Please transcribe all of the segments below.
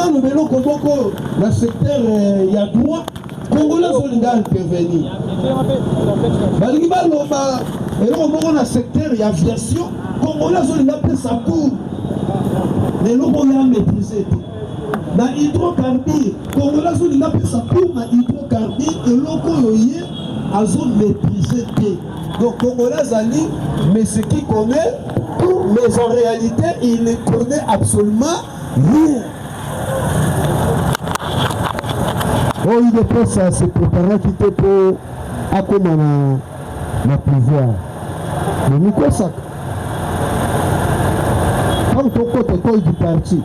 nano belo koboko na secteur ya droit Congolais zolinga intervenir balingi baloba eloko moko na secteur ya aviation Congolais zolinga pesa cours eloko ya maîtriser na hydrocarbure Congolais zolinga pesa cours na hydrocarbure eloko yoye azo maîtriser donc Congolais ali mais ce qui connaît tout mais en réalité il ne connaît absolument rien. Oh, il est prêt à se préparer à quitter pour accompagner le pouvoir. Mais nous quoi ça? Quand on compte l'école du parti,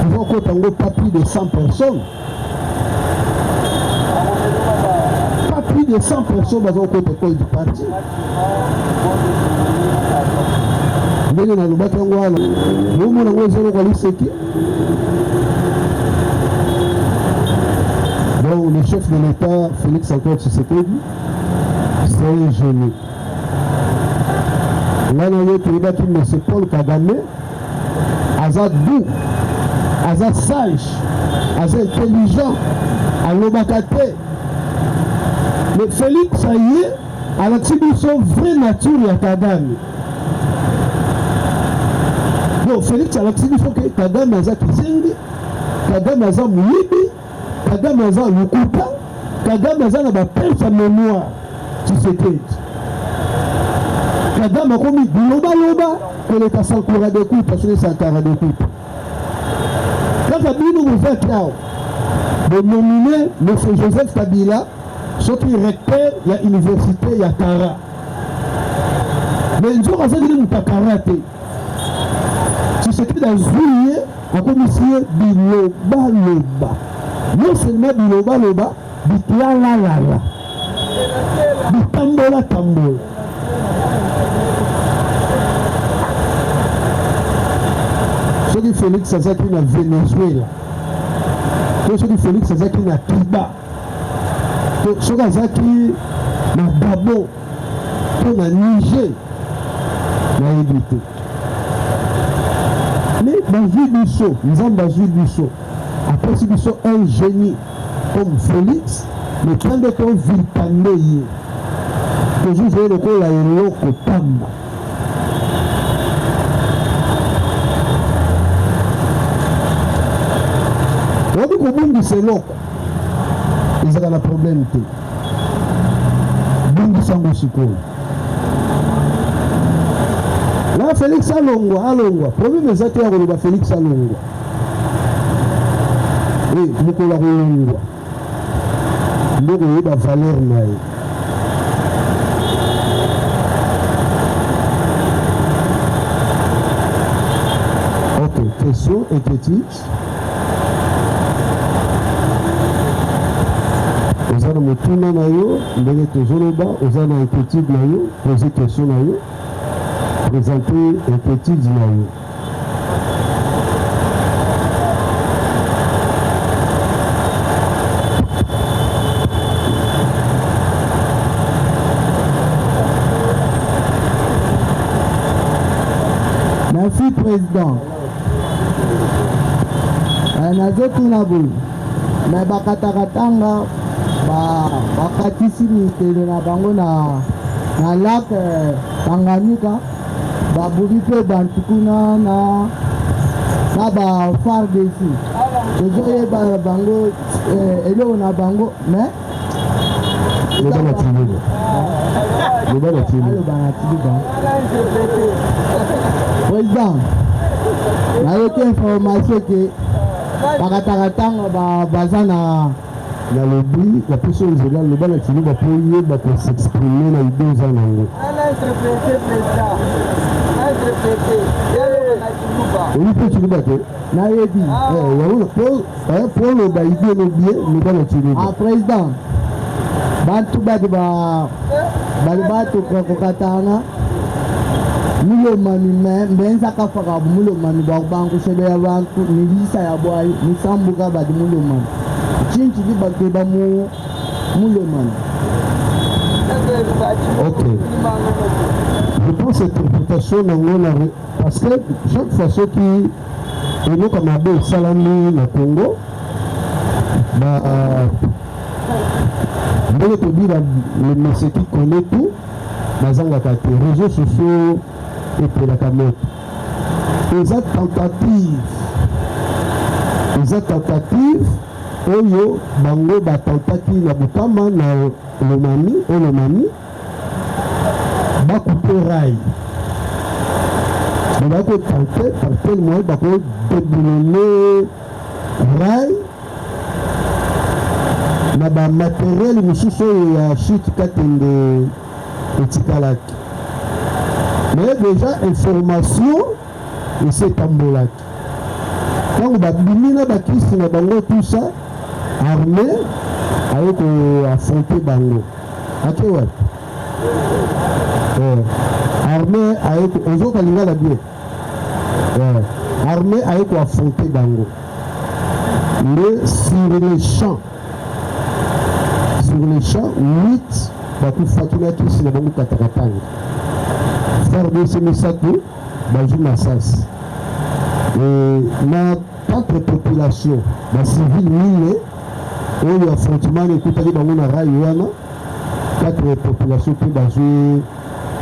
ils vont compter pas plus de 100 personnes. Pas plus de 100 personnes dans l'école du parti. Mais nous avons battu en Guadeloupe. Nous avons dit donc le chef de l'État, Félix Antoine Tshisekedi, c'est un génie. Là, nous avons trouvé que M. Paul Kagame, Aza doux, Aza sage, Aza intelligent, Alobakate. Mais Félix, ça y est, à la son vraie nature, il y a Kagame. Donc Félix, à la faut que Kagame Aza Kizengi, Kagame Aza Mouibi, Kagame aza lukuta, Kagame aza na ba perte mémoire Tshisekedi. Kagame akomi loba koleka sankura de coupe parce que sankara de coupe. Quand Kabila nous fait clair de nominer M. Joseph Kabila, qui recteur de l'université ya Kara. Mais nous avons dit que Kara Tshisekedi a joué à commissaire biloba. Non seulement biloba, bitlalala, bitambola. Ce qui Félix Azaki na Venezuela, ce qui Félix Azaki na Cuba, ce qui Azaki na Gabon, na Niger, na évité. Mais dans le Bissau, nous avons dans le Bissau. Après, si nous sommes un génie comme Félix, mais quand on vit pandémie, toujours j'ai le coup là et l'autre tamba. On dit qu'au monde c'est l'autre, ils ont un problème. Bungi sango sikolo. Là, Félix Alongwa. Problème est que c'est Félix Alongwa. Oui, beaucoup la Alongwa. Donc, il y a une valeur. Ok, question et critique. Vous avez un tour na yo, vous avez une critique na yo, poser question na yo. Présenter un petit dialogue. Merci président. Nazotunabou. Mais bakatakatanga bakatisi mitelo na bango na lac Tanganyika. Baburi pe bantukuna na ba far desi ezoye ba bango elo na bango mais le bana tini président na yoke information ke bakatakatanga baza na lobby la personne générale le bana tini ba poye ba ko s'exprimer na idée za nango oui, peut tu le na yebi pour le baïdé le bien le bas le président bantu batu kokatana mulo mani mbenza kafaka mulo mani bangu sebe ya bantu milisa ya boy misambuka badi mulo mani chinchi di bakeba mulo mani. Ok. Je pense que cette interprétation, parce que chaque fois ceux qui eloko mabe esalami na Congo ndenge tobi le monsieur qui connaît tout bazangaka te réseaux sociaux epelaka moto eza tentative oyo bango batentaki na bukama na olomami bakupe rai bakotente par tel moyen bakodébulone rai na bamateriele mosusu oyo ya chute katende etikalaki mais déjà information esi etambolaki ntango babimi na bakristi na bango tout ça armée aye koaffronte bango ake wapi armée aye ozokalingala bien armée aye koaffronte bango nde sur le champ 8 bakufaki na kisi na bango katakatanga fardc misato bazwi masasi na 4 population bacivile 1000 oyo affrontement ekutaki bango na rai wana 4 population mpe bazwi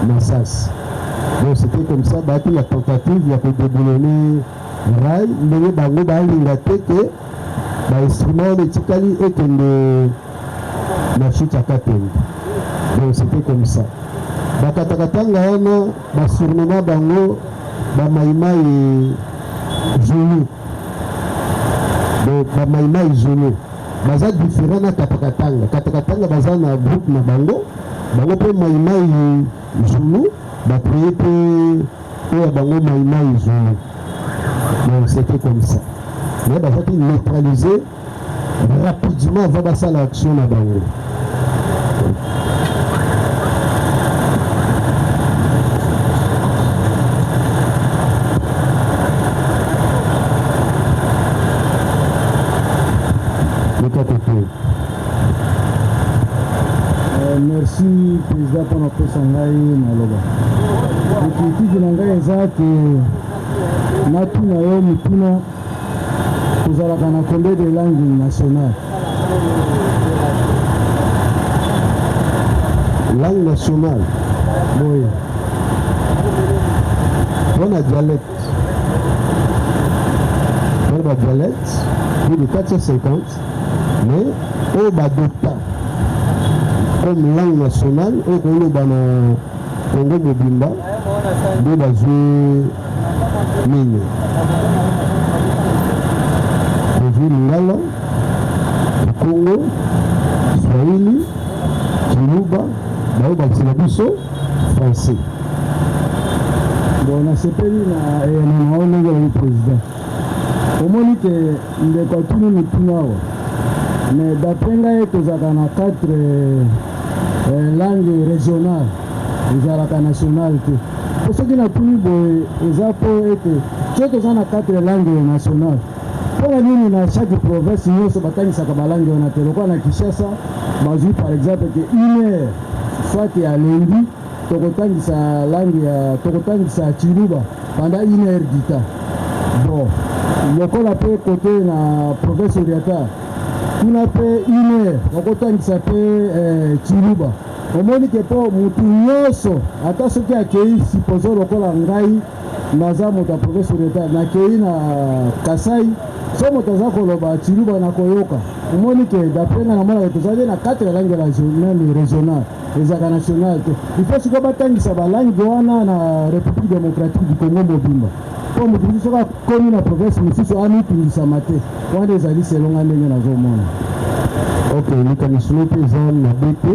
masasi donc c'était comme ça baaki na tentative ya kodébulone rai ndenge bango balinga te ke bainstrument wana etikali ekende na chute ya katende donc c'était comme ça bakatakatanga wana basurnement bango bamaimai zulu donc bamaimai zulu baza différent na katakatanga baza na groupe na bango mpe maimai zulu bacreye mpe oyo bango maimai zulu donc c'était comme ça mais bazaki neutraliser rapidement avant basala action na bango merci président mpona kopesa ngai maloba ekitiki na ngai eza ke natuna yo mituna tozalaka na combien de langue nationale langue nationale boye wana dialecte wana badialecte plus de 450 mais oyo badopta comme langue nationale oyo koloba na Congo mobimba nde bazwi nini bazwi lingala Congo Swahili Kiluba bayo bakisela biso français bon nasepeli na eyanana o ndenge oyi président omoni ke ndeko atuni mituna awa mais d'après ngai tozalaka na 4 langue régionale ezalaka nationale te po soki natuni boye eza mpo ete so toza na 4 langue nationale mpona nini na chaque province nyonso batangisaka balangue wana te lokola na Kinshasa bazwi par exemple ke 1 heure soit ya lendi tokotangisa langue ya tokotangisa Chiluba pendant 1 heure du temps bon lokola mpe kote na province orientale kuna mpe 1 heure bakotangisa mpe Chiluba omoni ke mpo motu nyonso ata soki akei sipozo lokola ngai naza moto ya province orientale nakei na Kasai so moto aza koloba Chiluba nakoyoka omoni ke d'après nga namonaka tozali na 4 langue régionale ezalaka nationale te ifo sikoyo batangisa balangue wana na république démocratique du Congo mobimba mpo motu mosusu soki akomi na province mosusu amitungisama te wana ezali selonga ndenge nazomona ok likanisi no mpe eza mabe te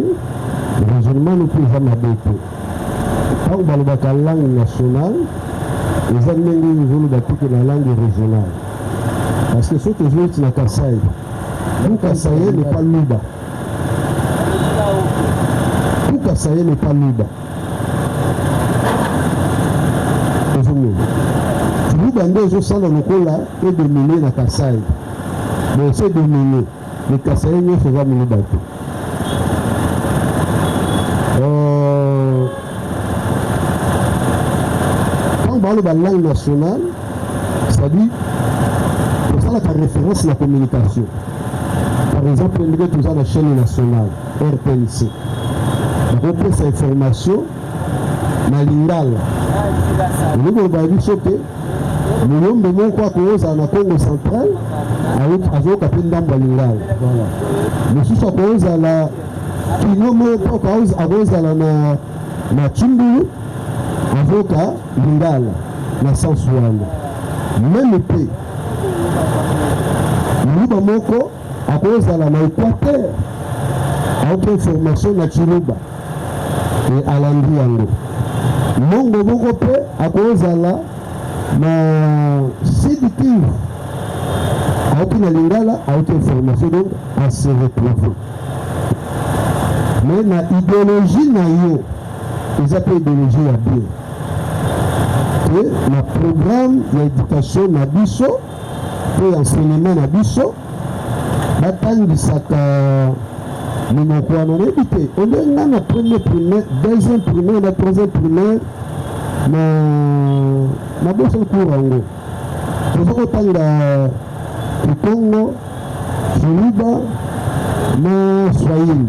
raisonnement no mpe eza mabe te ntango balobaka langue nationale eza ndenge ezoloba teke na langue régionale parce que soki ezoloti na Kasai tout Kasaye n'est pas Luba tout Kasaye n'est pas Luba Luba nde ezosala lokola edomine na Kasai mais ese domine le Kasaye nyonso eza Luba te ntango baloba langue nationale ça c'est-à-dire pour ça la référence la communication. Par exemple, nous avons la chaîne nationale RTNC. On peut cette information na lingala. Nous avons choqué. Nous avons besoin quoi cause en Congo central, avec un ndambo lingala. Nous sommes cause à la kinomo cause à cause à la na Chimbulu, avec lingala na sensual. Même peu. Nous avons à cause à la Équateur, avec information na Chiluba et à l'Andiango. Mongo Mongo pe à cause à la séditive avec la lingala avec information donc à se retrouver. Mais la idéologie na yo, ils appellent idéologie à bien. Que le programme d'éducation na biso, pour l'enseignement na biso, batandisaka minokwana na ebite olenga na premier primaire deuxième primaire na troisième primaire na boso kurango toza kotanga kikongo Chiluba na Swahili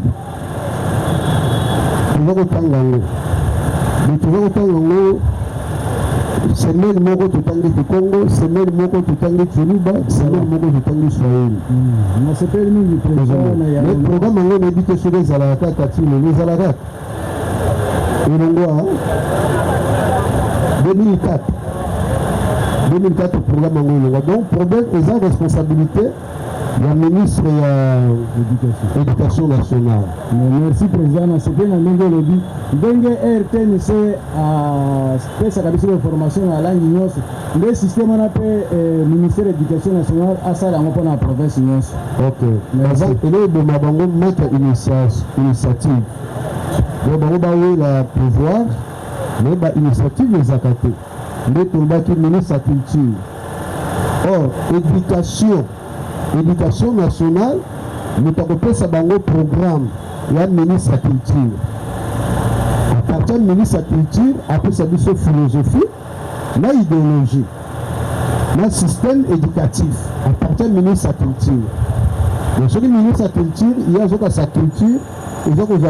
toza kotanga yango mais toza kotanga yango semaine moko totangi Kikongo, semaine moko totangi Chiluba, semaine moko totangi Swahili. Nasepeli mingi président na ya. Le programme ngo ne dit que sur les alaka katino, les alaka. Ilongwa 2004 programme ngo ilongwa. Donc problème est en responsabilité la ministre de l'Éducation nationale. Merci président nasepeli na ndenge lobi. Ndenge RTNC pesa kabisa information à langue nyonso nde système na pe ministère de l'éducation nationale asala ngo pona province nyonso. OK. Parce que le de mabango mettre initiative. Donc bango ba la pouvoir mais ba initiative les akaté. Nde tomba ki ministre de la culture. Or éducation nationale nous t'apesa bango programme ya ministre de la culture. Le ministre de la Culture après sa philosophie, la idéologie, le système éducatif à partir du ministre de la Culture. Donc, sur le ministre de la Culture, il y a sa culture, il y a des gens qui ont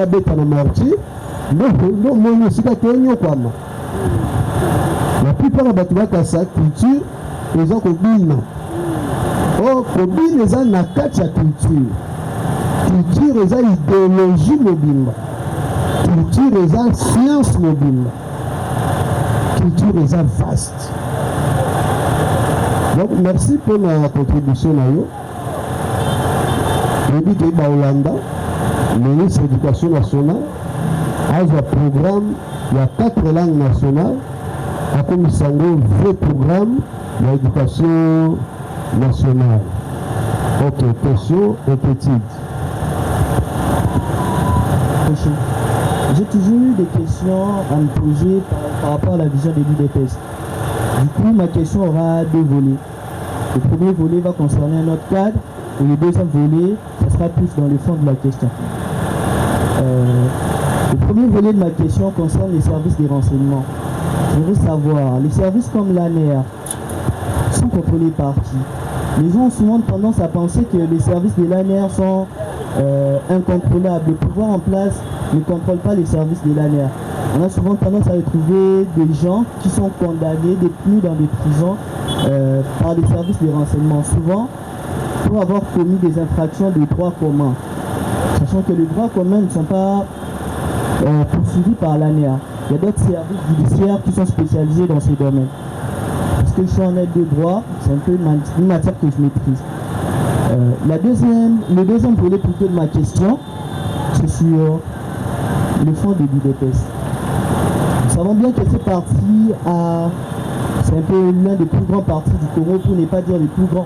été dans le martyr, la plupart des bâtiments qui ont sa culture, ils ont combine. Or, combine les gens dans la culture. Culture, ils ont idéologie mobile. Culture est en science mobile. Culture est en vaste. Donc merci pour la contribution. Je dis que Baolanda, le ministre de l'Éducation nationale, a un programme, il y a 4 langues nationales, a comme un vrai programme de l'éducation nationale. Ok, question et petite. J'ai toujours eu des questions à me poser par rapport à la vision de l'UDPS. Du coup, ma question aura 2 volets. Le premier volet va concerner un autre cadre et le deuxième volet, ça sera plus dans le fond de la question. Le premier volet de ma question concerne les services de renseignement. Je voudrais savoir, les services comme l'ANR sont contrôlés par qui? Les gens ont souvent tendance à penser que les services de l'ANR sont incontrôlables. Le pouvoir en place ne contrôle pas les services de l'ANR. On a souvent tendance à retrouver des gens qui sont condamnés, détenus dans des prisons par les services de renseignement, souvent pour avoir commis des infractions de droit commun. Sachant que les droits communs ne sont pas poursuivis par l'ANR. Il y a d'autres services judiciaires qui sont spécialisés dans ces domaines. Parce que je suis en aide de droit, c'est un peu une matière que je maîtrise. Le deuxième volet plutôt de ma question, c'est sur le fond de l'UDPS. Nous savons bien que c'est parti c'est un peu l'un des plus grands partis du Congo, pour ne pas dire le plus grand.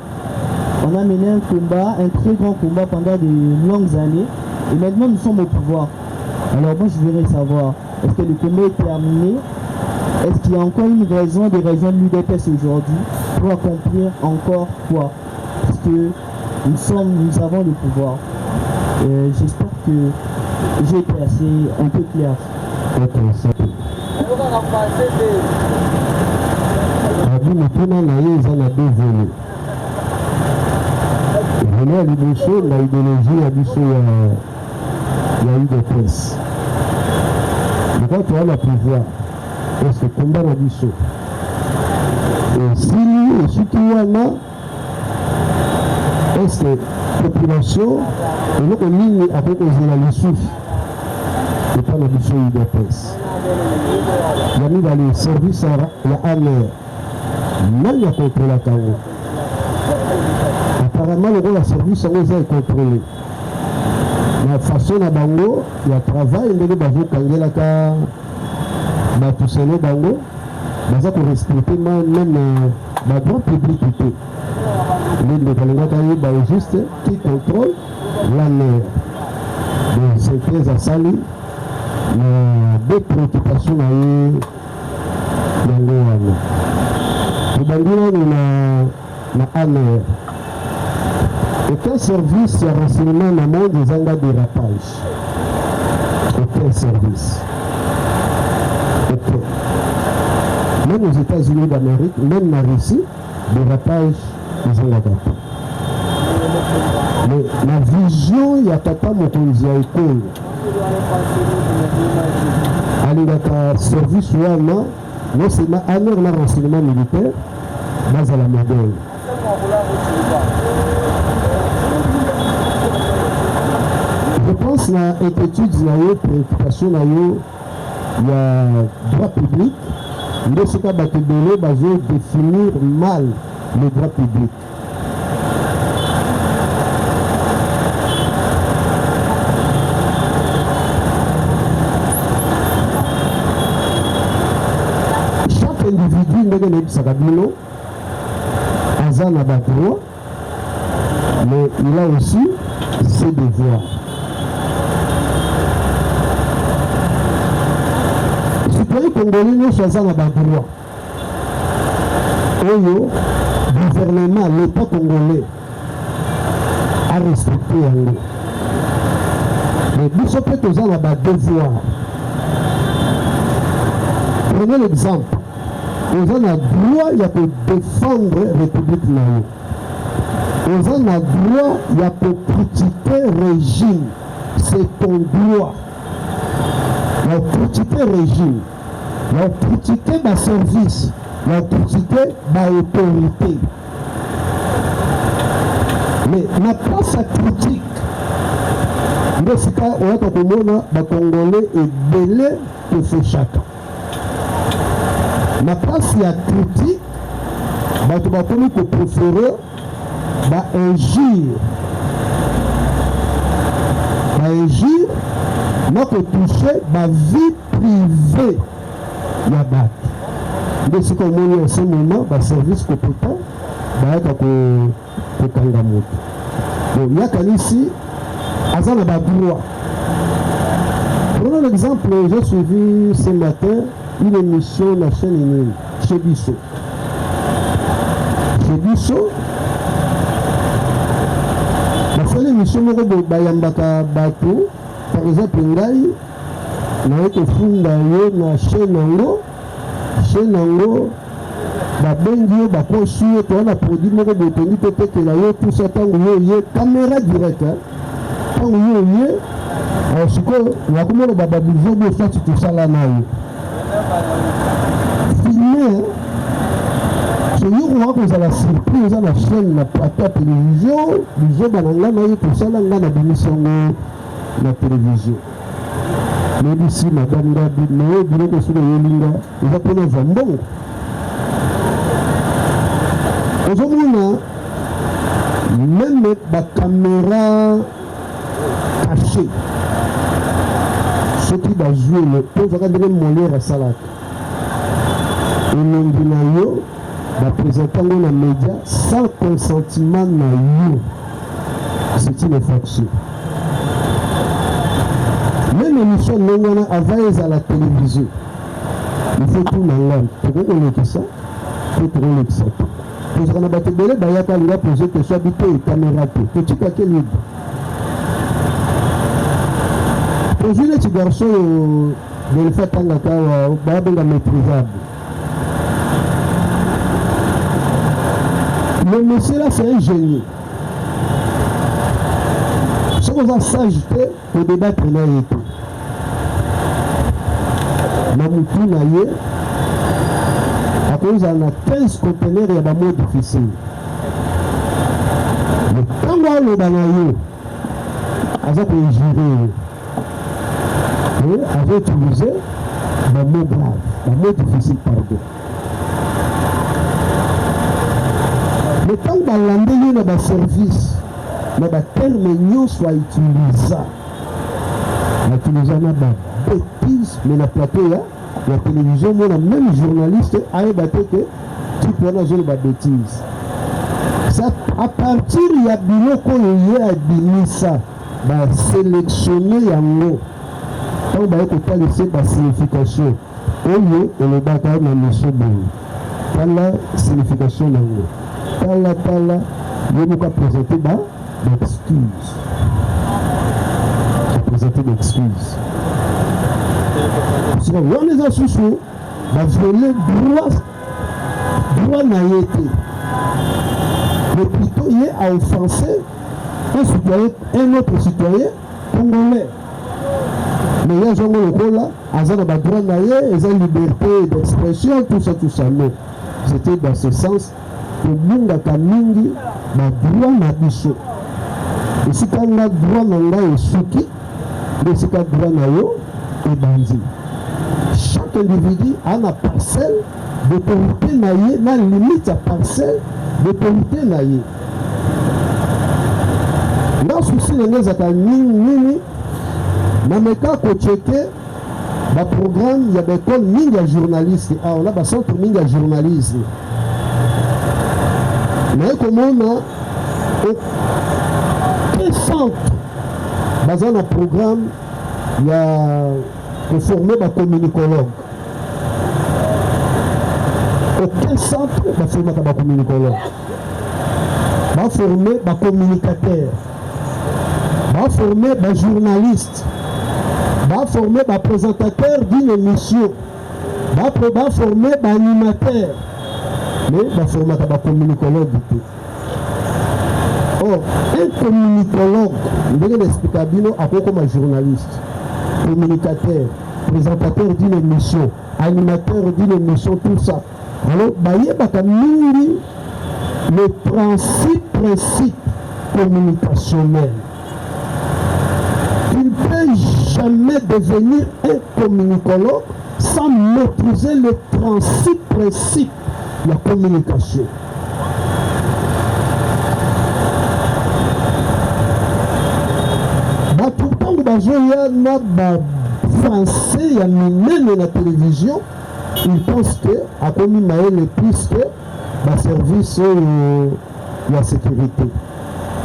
On a mené un combat, un très grand combat pendant de longues années, et maintenant nous sommes au pouvoir. Alors moi je voudrais savoir, est-ce que le combat est terminé? Est-ce qu'il y a encore une raison, des raisons de l'UDPS aujourd'hui pour accomplir encore quoi? Parce que nous avons le pouvoir. J'espère que j'ai été assez un peu clair. Ok, Babi motuna na ye eza na deux volets. Volet ya liboso na idéologie ya biso ya UDPS. Pourquoi tu as le pouvoir? Est-ce que combat na biso? Et si surtout wana est-ce que population eloko nini akokozela lisusu epa na biso UDPS? Yani dans le service ya ANR nani akontrolaka yango? Apparemment lokola service yango eza ekontrole na façon na bango ya travail ndenge bazokangelaka bato selo bango baza korespecte même badroit public te ndenge balingaka yeba juste qui contrôle l'ANR. Donc synthèse asali na deux préoccupations na ye yango wana tobandinani na ANR. Aucun service de renseignement dans le monde des angles de dérapage. Aucun service. Aucun. Même aux États-Unis d'Amérique, même en Russie, dérapage, ils ont la date. Mais la vision, il y a papa Mokonzi à l'école. Allez, dans service non seulement un renseignement militaire, mais à la modèle. Je pense que l'inquiétude, la préoccupation, il y a droit public. Mais ce qu'on va te donner, définir mal le droit public. Chaque individu, a un droit, mais il a aussi ses devoirs. Les Congolais ne sont pas dans le droit. Le gouvernement, l'État congolais a respecté yango. Mais nous sommes peut-être dans le devoir. Prenez l'exemple. Nous avons le droit de défendre la République. Nous avons le droit de critiquer le régime. C'est ton droit. De critiquer le régime. De critiquer le service. De critiquer l'autorité. Mais la place à critique. Dans ce cas, on a les Congolais est belé que fait chacun. La place à critique, tu vas préférer agir, n'a que toucher ma vie privée. Il y a battu. De ce qu'on a en ce moment, le service compétent, il y a donc il y a ici, Azan a droit. Prenons l'exemple, j'ai suivi ce matin une émission de la chaîne chez Bissot. Chez Bissot, la seule émission de Bayambaka Bato, par exemple, Ngai, na été funda yo na chaîne nango babengi yo bakosi yo toana produit moko botongi totekela yo tout ça ntango yo ye caméra direct ntango yo ye alors sikoyo nakomona bababizo bosati tosala na yo filme soyo koka kozala surprise oza na chaîne na plateau ya télévision bizoba na nga na ye tosala nga na bimisango na télévision mais ici madame Gabi mais biloko soki oyelinga eza mpona eza mbongo ozomona même bacaméra caché soki bazwi po ozaka ndenge molière asalaka elongi na yo baprésente yango na média sans consentiment na yo c'est une infraction. Même émission non avant à la télévision. Il faut tout dans l'âme. Pourquoi on est ça? Il faut trouver ça. Parce qu'on a battu de l'air, il y a qu'à lui poser que soit habité et caméra. Petit paquet libre. Aujourd'hui, les petits garçons, de le faire tant qu'à maîtrisable. le monsieur là c'est un génie. Ce qu'on va s'ajouter au débat que l'on a été. Mamoutou naye, à cause de 15 conteneurs, il y a des mots difficiles. Mais quand on a le banayo, avec les jurés, avait utilisé des mots graves, des mots difficiles, pardon. Mais quand on a l'endé, il y a des services, il y a des termes soit utilisés. Utilisés dans bêtise, mais la plateau, la télévision, même journaliste a ébattu que tu peux pas jouer la bêtise. Ça, à partir il y a bilo qu'on y a ça, bah sélectionner yango. On va écouter laisser la signification. Au lieu de le battre dans monsieur Boy. Par la signification yango. Par la, il y a présenter d'excuses. Présenter d'excuses. Parce que on les a sous-sous, va violer droit n'a été. Mais plutôt il est à offenser un autre citoyen congolais. Mais il y a un rôle là, à droit n'a été, ils ont liberté d'expression, tout ça. Non. C'était dans ce sens que Munga Kamingi, ma droit n'a biso. Et si quand on a droit n'a pas souki, mais si quand droit n'a et bandit. Chaque individu a une parcelle d'autorité naïe, na limite à parcelle d'autorité naïe. Là, souci de nous à nini, na meka ko checker le programme, il y a des écoles mingi journalistes. Ah, on a des centres mingi journalistes. Mais comment on a quel centre basé dans le programme, il y a pour former des communicologues. Aucun centre va former des communicologues. Va former des communicateurs. Va former des journalistes. Va former des présentateurs d'une émission. Va former des animateurs. Mais va former des communicologues. Or, un communicologue, il veut l'expliquer à quoi comme un journaliste. Communicateur, présentateur d'une émission, animateur d'une émission, tout ça. Alors, le principe communicationnel. Il ne peut jamais devenir un communicologue sans maîtriser le principe de la communication. Pourtant, il y a des Français, il y a des la télévision, ils pensent que, à comme il y a le plus que le service de la sécurité.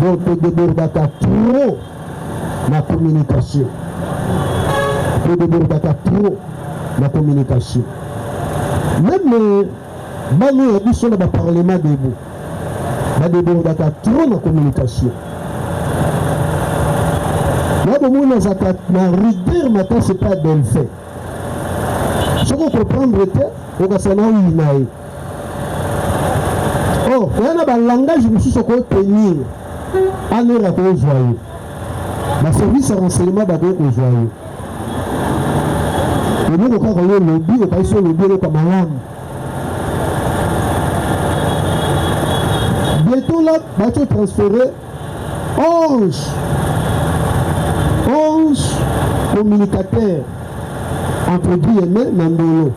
Donc, il déborde trop la communication. Il déborde trop la communication. Même le Parlement debout, il déborde trop la communication. Là, la rigueur, maintenant, ce n'est pas d'un fait. Ce qu'on comprend, c'est que c'est un inaï. Oh, il y a un langage qui se tenir en l'air à cause joyeux. Le service de renseignement va être joyeux. Et nous, on va le lobby, on va le lobby comme un lame. Bientôt, là, on va transférer 11 communicateurs entre guillemets Mandolo.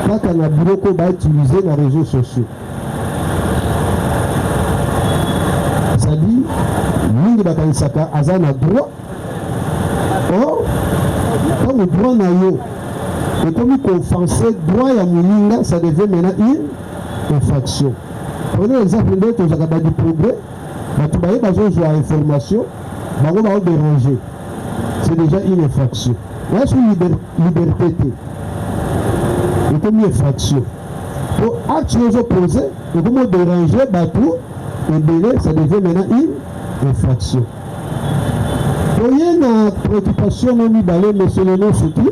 Là, quand la bureau va utiliser les réseaux sociaux. C'est-à-dire, nous, Bakanisaka, Azan a droit. Or, comme le droit n'a eu, et comme il offensait droit à Moulinga, ça devient maintenant une infraction. Prenez l'exemple de l'autre, vous avez du progrès, vous avez besoin de l'information. On va déranger. C'est déjà une infraction. Là, c'est une liberté. Et comme une infraction. Pour actes opposés, et comme déranger, tout, et belé, ça devient maintenant une infraction. Pour y avoir une préoccupation, non, monsieur le nom, c'est qui?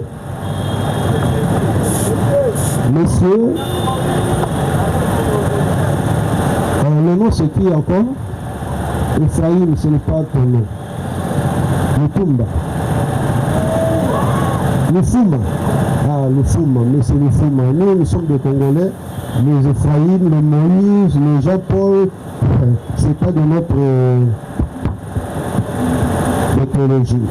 Monsieur Comment s'écrit encore? Ephraïm, ce n'est pas ton nom. Lutumba. Lufuma. Ah, Lufuma, mais c'est Lufuma. Nous sommes des Congolais. Les Ephraïm, les Moïse, les Jean-Paul, c'est pas de notre théologie.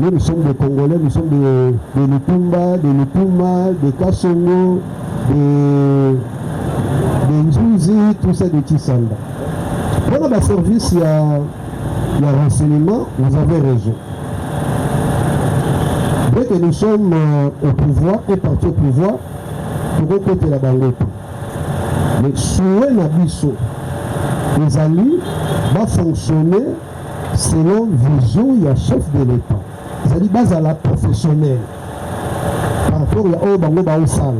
Nous sommes des Congolais, nous sommes des Lutumba, des Lutuma, des Kassongo, des Nzuzi, tout ça, des Tissanda. Pour le service, il y a renseignement, vous avez raison. Dès que nous sommes au pouvoir, et partis au pouvoir, pour côté la bangote. Mais souhait Nabiso, les alliés va fonctionner selon vision du chef de l'État. Les alliés base à la professionnelle. Par rapport à Obango Baosal.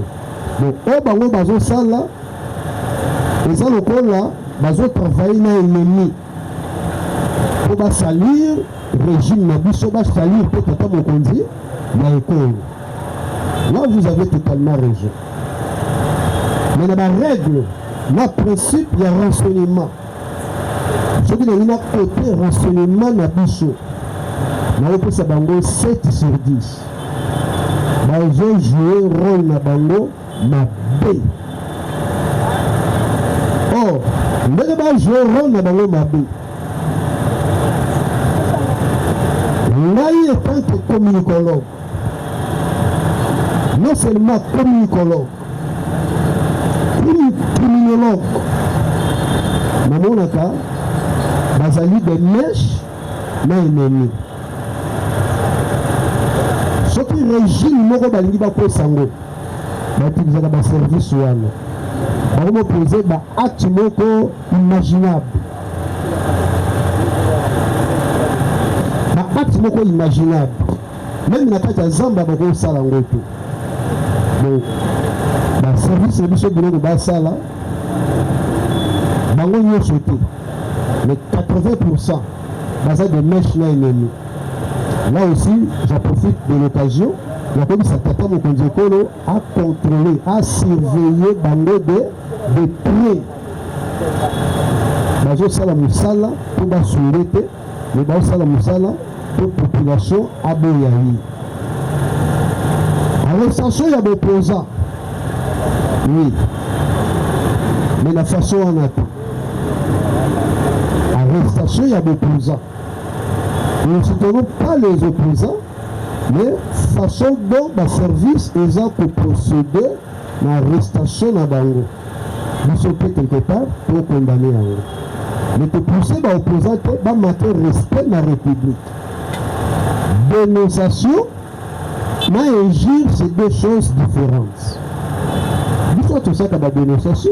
Donc Obango Baosal là, les alliés là, bazo travailler na ennemi. Pour salir régime Nabiso, va salir peut-être Mokonzi, na école. Là vous avez totalement raison. Mais dans la règle, le principe, il y a renseignement. Je dis qu'il y a un côté renseignement dans Bichot. Nous avons 7 sur 10. Ils ont joué un rôle dans Bango, ma B. Or, nous avons joué un rôle dans Bango, ma B. Nous, en tant que communicologue, non seulement communicologue, criminologue, namonaka bazali de mèche na ennemi. Soki régime moko balingi bakosango batilisaka baservice wana bakomopose baacte moko imaginable, baacte moko imaginable même na kati ya zamba bakosala yango te. Donc service de biso biloko basala bango nyonso te, mais 80% baza de mèche na ennemi. Là aussi j'en profite de l'occasion nakobisa tata mokonzi ekolo à contrôler, à surveiller bango de près. Bazosala mosala mpo basure te, mais bazosala mosala mpo population aboya ye. Arrestation ya bopposant, oui, mais la façon en a tout. Arrestation, il y a des opposants. Nous ne soutenons pas les opposants, mais façon dont le service est pour procéder à l'arrestation dans Bango. Nous sommes quelque part pour condamner. Mais pour pousser les opposants, il va manquer respect de la République. Dénonciation, mais injure, c'est deux choses différentes. Tout ça comme la dénonciation,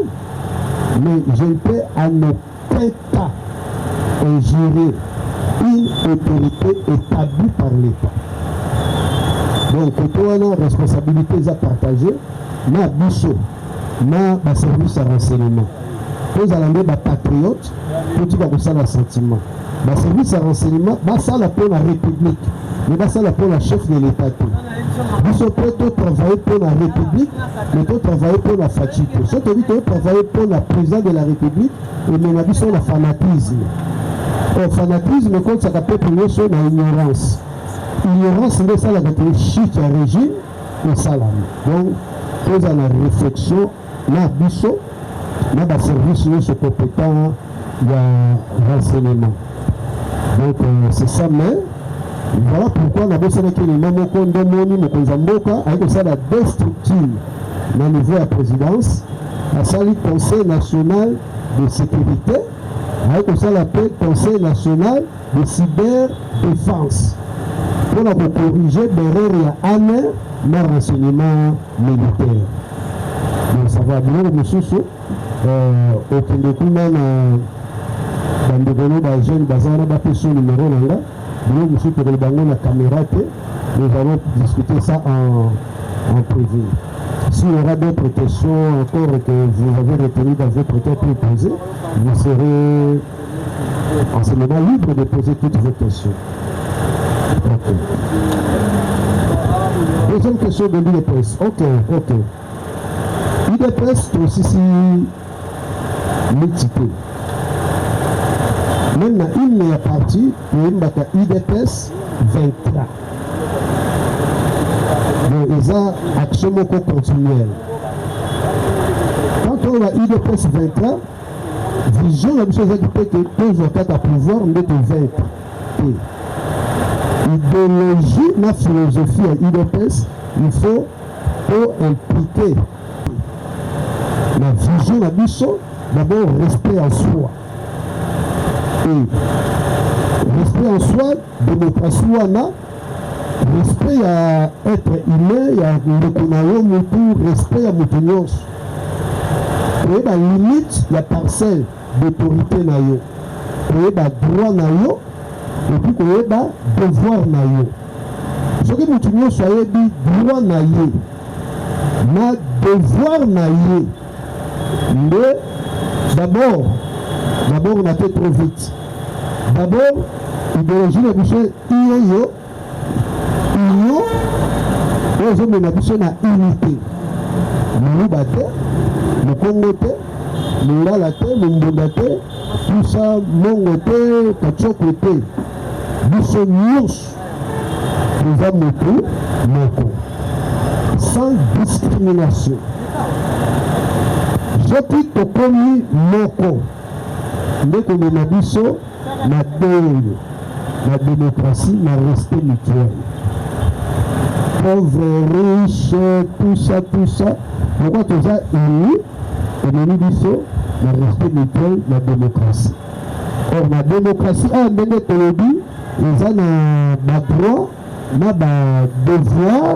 mais je ne peux en aucun cas injurer une autorité établie par l'État. Donc, pour une responsabilité à partager, ma bicho, ma service à renseignement. Vous allez être patriote, pour tout ça le sentiment. Ma service à renseignement, ça la pour la République, mais ça la pour la chef de l'État. Nous sommes prêts à travailler pour la République, mais pour travailler pour la fatigue. Ce que vous travailler pour la présidente de la République, et maintenant, nous sommes le fanatisme. Le fanatisme, quand ça peut être sur l'ignorance. L'ignorance, c'est ça la chic à régime, et ça là. Donc, pose à la réflexion, là, biso, là, le service, nous sommes compétents, il y a renseignement. Donc, c'est ça, mais. Voilà pourquoi on a besoin de les mêmes condomini, avec ça la destructure au niveau de la présidence, à ça le Conseil national de sécurité, avec ça la Conseil national de cyberdéfense. Pour la corriger, derrière il y a un renseignement militaire. Donc ça va bien, monsieur, au Kéndékouman, dans le développement des jeunes, bazar, baptême numéro là. Nous, monsieur, pour le bango la caméra, nous allons discuter ça en privé. S'il y aura d'autres questions encore que vous avez retenues dans votre cas pour poser, vous serez en ce moment libre de poser toutes vos questions. Okay. Deuxième question de l'IDPS. Ok. IDPS, c'est aussi multipé. même na hymne ya parti toyembaka IDPS 23. Donc eza action moko continuelle. Quand on a IDPS 23, vision la biso ezaki mpe ke tozwa kaka pouvoir nde tovaincre te. Idéologie na philosophie ya IDPS il faut impliquer la vision na biso, d'abord respect en soi. Et respect en soi, démocratie wana, respect à être humain, ya ndeko na yo mutu, respect ya mutu nyonso. Koyeba limite ya parcelle d'autorité na yo, koyeba droit na yo, et puis koyeba devoir na yo. Soki mutu nyonso ayebi droit na ye na devoir na ye, mais d'abord on a fait trop vite. D'abord, idéologie na biso iyo ozo na biso na unité. Muluba te, Mukongo te, Mulala te, Mumbunda te, tout ça, Mongo te, Kachoko te. Biso nyonso eza motu moko, sans discrimination. Soki tokomi moko nde komema biso na doyo na démocratie na respect mutuel. Pauvre, riche, tout ça. Pourquoi toza uni omemi biso na respect mutuel na démocratie. Or na démocratie oyo ndenge tolobi eza na badroit na badevoir.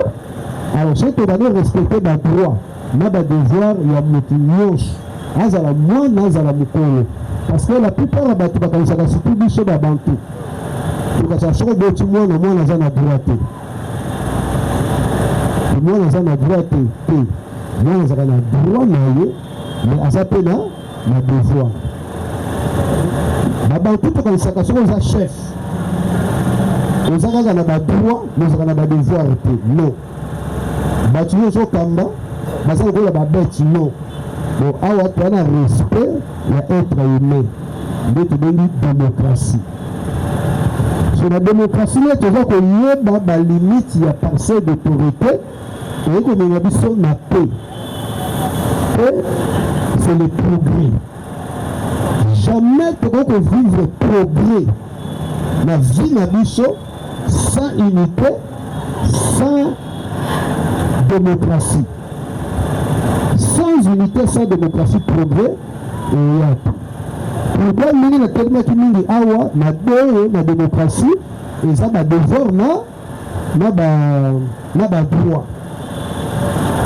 Alors soki tobandi respecte badroit na badevoir ya motu nyonso, azala mwana azala mokolo, parce que la plupart ya bato bakanisaka surtout biso babantu tokasa soko boti mwana aza na droit te, mwana aza na droit te, mwana azaka na droit na ye mais aza mpe na devoir. Babantu tokanisaka soko oza chef oza kaka na badroit mais ozaka na badevoir te. Non, bato nyonso okamba baza lokola babeti. Non, bon awa toana respect ya être humain nde tobengi démocratie. So na démocratie nde toza koyeba balimite ya parcelle d'autorité oye komenga biso na paix. Paix, c'est le progrès. Jamais tokoki kovivre progrès na vie na biso sans unité, sans démocratie. Sans unité, sans démocratie, progrès, et yato. Pourquoi mingi na terme ki mingi awa na doyo na démocratie et ça ba devoir na ba droit.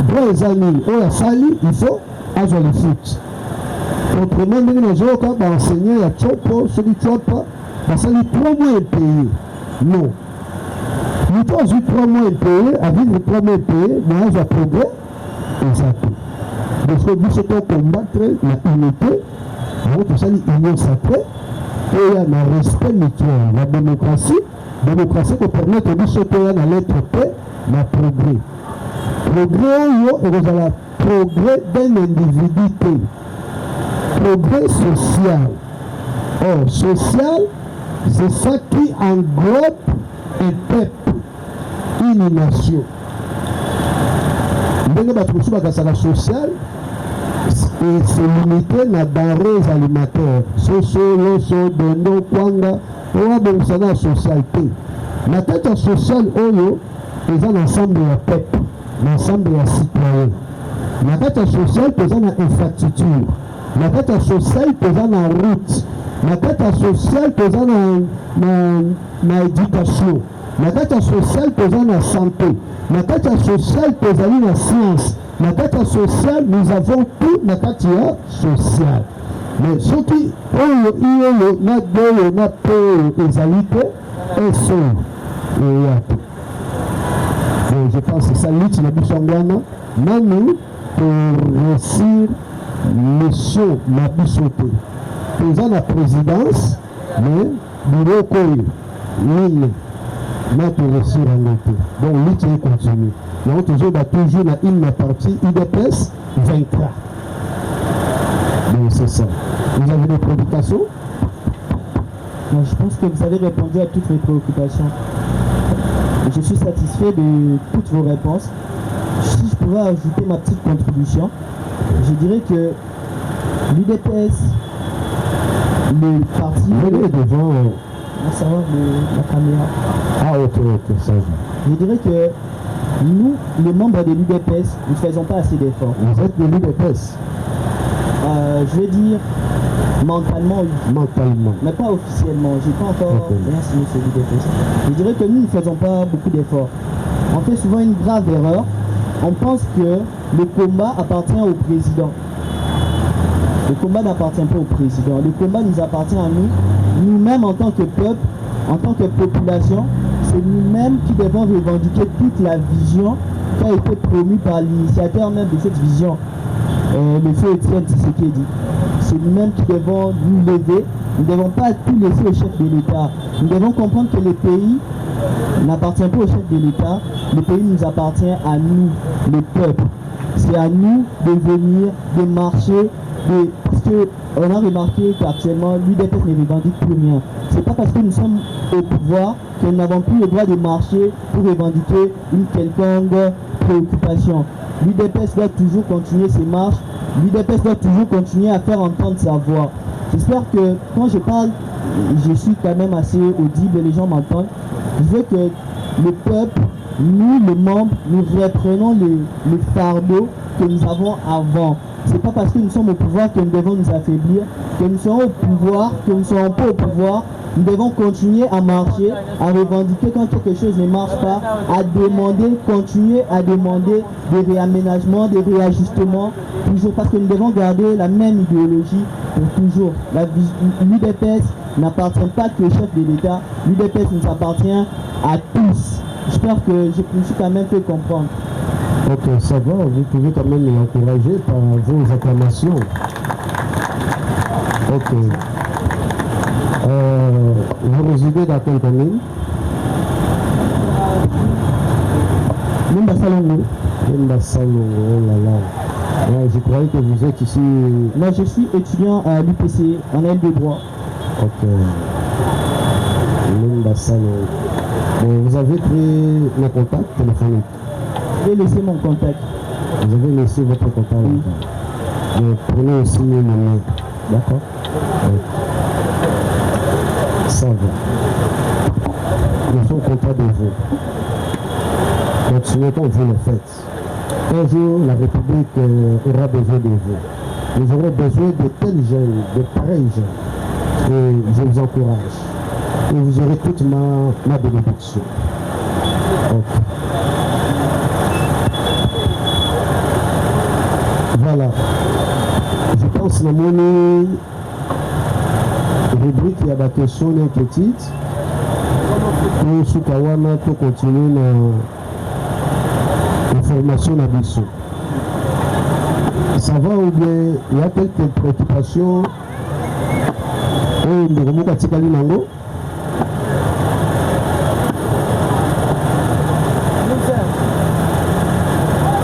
Droit ezali oya sali il faut azwa le foot. Autrement mingi na zoka ba enseigner ya chopo celui chopa ba sali 3 mois impayé. Non. Il faut azwa 3 mois impayé, à vivre 3 mois impayé, mais azwa progrès et ça tout. Parce que nous souhaitons combattre la unité, nous sommes union sacrée, et il y a un respect mutuel. La démocratie qui permet de nous souhaiter la lettre P, la progrès. Progrès, c'est le progrès d'un individu. Progrès social. Or, social, c'est ça qui englobe un peuple, une nation. Ndenge bato mosusu bakasaka social et c'est limité na denrées alimentaires soso loso dondo kwanga oyo abongisa na social te. Na kati ya social oyo eza na ensemble ya peuple, na ensemble ya citoyen. Na kati ya social toza na infrastructure, na kati ya social toza na route, na kati ya social toza na éducation, na kati ya social toza na santé, na kati ya social tozali na science, na kati ya social nous avons tout na kati ya social. Mais soki oyo iyolo na doyo na peyo ezali te eso eya te. Je pense que ça lutte na biso ngwana nanu pour réussir mission na biso te. Toza na présidence mais biloko oyo nini notre réussir en été. Donc, l'outil continue. Donc, toujours dans une partie IDPS 23. Donc, c'est ça. Vous avez des prédications? Non, je pense que vous avez répondu à toutes mes préoccupations. Je suis satisfait de toutes vos réponses. Si je pouvais ajouter ma petite contribution, je dirais que l'UDPS, le parti... Venez devant. On va savoir la caméra. Ah, ok, ça va. Je dirais que nous, les membres de l'UDPS, nous ne faisons pas assez d'efforts. Vous êtes de l'UDPS? Je vais dire mentalement, oui. Mentalement. Mais pas officiellement. Je n'ai pas encore rien signé sur l'UDPS. Je dirais que nous ne faisons pas beaucoup d'efforts. On fait souvent une grave erreur. On pense que le combat appartient au président. Le combat n'appartient pas au président. Le combat nous appartient à nous. Nous-mêmes, en tant que peuple, en tant que population, c'est nous-mêmes qui devons revendiquer toute la vision qui a été promue par l'initiateur même de cette vision, le feu Étienne Tshisekedi. C'est nous-mêmes qui devons nous lever. Nous ne devons pas tout laisser au chef de l'État. Nous devons comprendre que le pays n'appartient pas au chef de l'État. Le pays nous appartient à nous, le peuple. C'est à nous de venir, de marcher, parce qu'on a remarqué qu'actuellement, l'UDPS ne revendique plus rien. C'est pas parce que nous sommes au pouvoir que nous n'avons plus le droit de marcher pour revendiquer une quelconque préoccupation. L'UDPS doit toujours continuer ses marches. L'UDPS doit toujours continuer à faire entendre sa voix. J'espère que quand je parle, je suis quand même assez audible, les gens m'entendent. Je veux que le peuple, nous, les membres, nous reprenons le fardeau que nous avons avant. C'est pas parce que nous sommes au pouvoir que nous devons nous affaiblir, que nous serons au pouvoir, que nous ne serons pas au pouvoir. Nous devons continuer à marcher, à revendiquer quand quelque chose ne marche pas, à demander, continuer à demander des réaménagements, des réajustements, toujours parce que nous devons garder la même idéologie pour toujours. L'UDPS n'appartient pas qu'au chef de l'État, l'UDPS nous appartient à tous. J'espère que je me suis quand même fait comprendre. Ok, ça va, vous pouvez quand même l'encourager par vos acclamations. Ok. Vous résidez dans quelle commune? Mimba Salongo. Mimba Salongo, oh là là. Ouais, je croyais que vous êtes ici. Moi, je suis étudiant à l'UPC, en aile de droit. Ok. Mimba Salongo. Vous avez pris le contact téléphonique? Je vais laisser mon contact. Vous avez laissé votre contact? Oui. Mais prenez aussi mes mains. D'accord? Oui. Ça va. Nous sommes contents de vous. Continuez comme vous le faites. Un jour, la République aura besoin de vous. Nous aurons besoin de tels jeunes, de pareils jeunes. Et je vous encourage. Et vous aurez toute ma bénédiction. Okay. Voilà. Je pense que mon rubrique, il y a des questions inquiétudes. Pour ce qu'on peut continuer l'information à Bissou. Ça va ou bien il y a quelques préoccupations.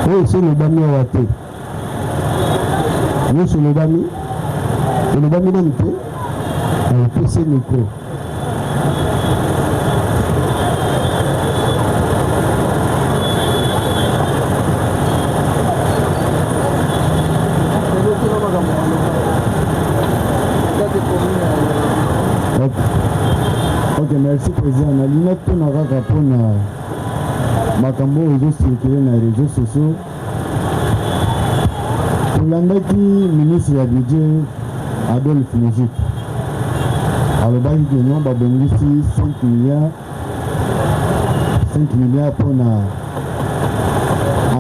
Oui, c'est le Bami à Wate. Nous, c'est le Bami. Et le Bami n'a pas le PC micro. Ok, merci président. Na lina tuna kaka mpona makambo oyo ezocircule na réseaux sociaux. Tolandaki ministre ya budget Adolphe Muzik alobaki ke non babongisi 5 milliards mpona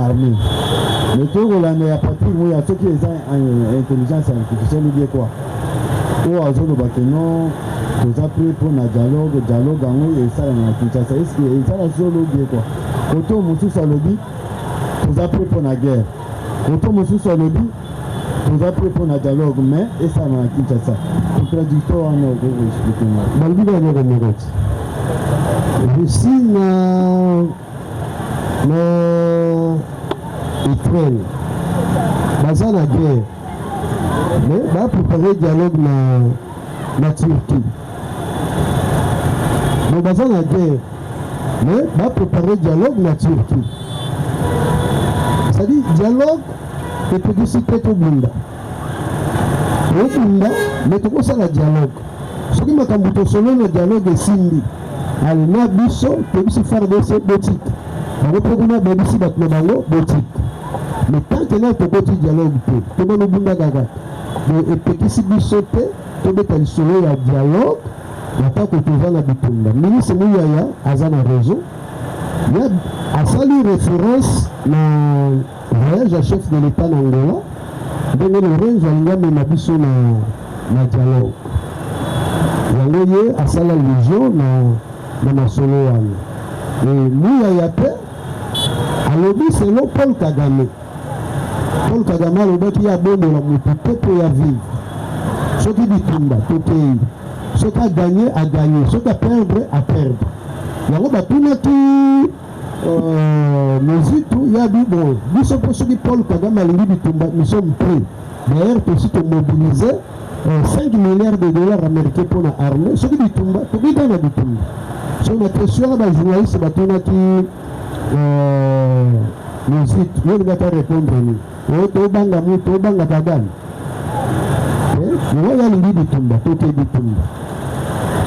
armée. Mais tokolanda ya Patrick Moya soki eza intelligence artificielle ou bien quoi oyo azoloba ke non toza mpe mpona dialogue yango esalaka na Kinshasa eske ezala solo bien quoi. Koto mosusu alobi toza mpe mpona guerre, koto mosusu alobi toza mpe mpona dialogue mais esalaka na Kinshasa. Contradictoire wana okoko explike nga balobi banyoko mokoti Russie na Ukraine baza na guerre mais bapréparé dialogue na Turquie. mais baza na guerre mais bapréparer dialogue na Turquie. C'est-à-dire dialogue epekisi te tobunda mais tokosala dialogue soki makambo tosolo na dialogue esimbi ale na biso tobisi FARDC botique bango mpe kuna babisi bato na bango botique mais tant que na tokoti dialogue te tobana obunda kaka epekisi biso te tobeta lisolo ya dialogue atako toza na bitumba. Ministre Muyaya aza na réseau ya asali référence na voyage à chef de l'état na Angola ndenge Lorenzo alingi amema biso na dialogue yango ye asala légion na masolo wana. Muyaya mpe alobi selo Paul Kagame alobaki ye abondola motu te mpo ya vivre soki bitumba tokei soki aganye soki aperdre yango batunaki mozitu yabi bon biso mpo soki Paul Kagame alingi bitumba nous sommes prêts d'ailleurs tosi tomobilize 5 milliards de dollars américains pour la armée soki bitumba tokita na bitumba so na question ya bajournaliste batunaki mozitu yo lingaka répondre ni tobanga Kagame yango yalingi bitumba toke bitumba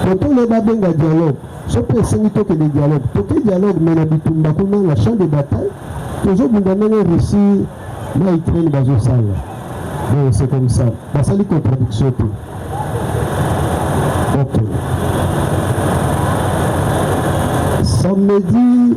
totole babenga dialogue so mpe esengi tokende dialogue toke dialogue me na bitumba kuna na champ de bataille tozobunda ndenge Russie na Ukraine bazosala. Donc c'est comme ça basali contradiction te. Ok samedi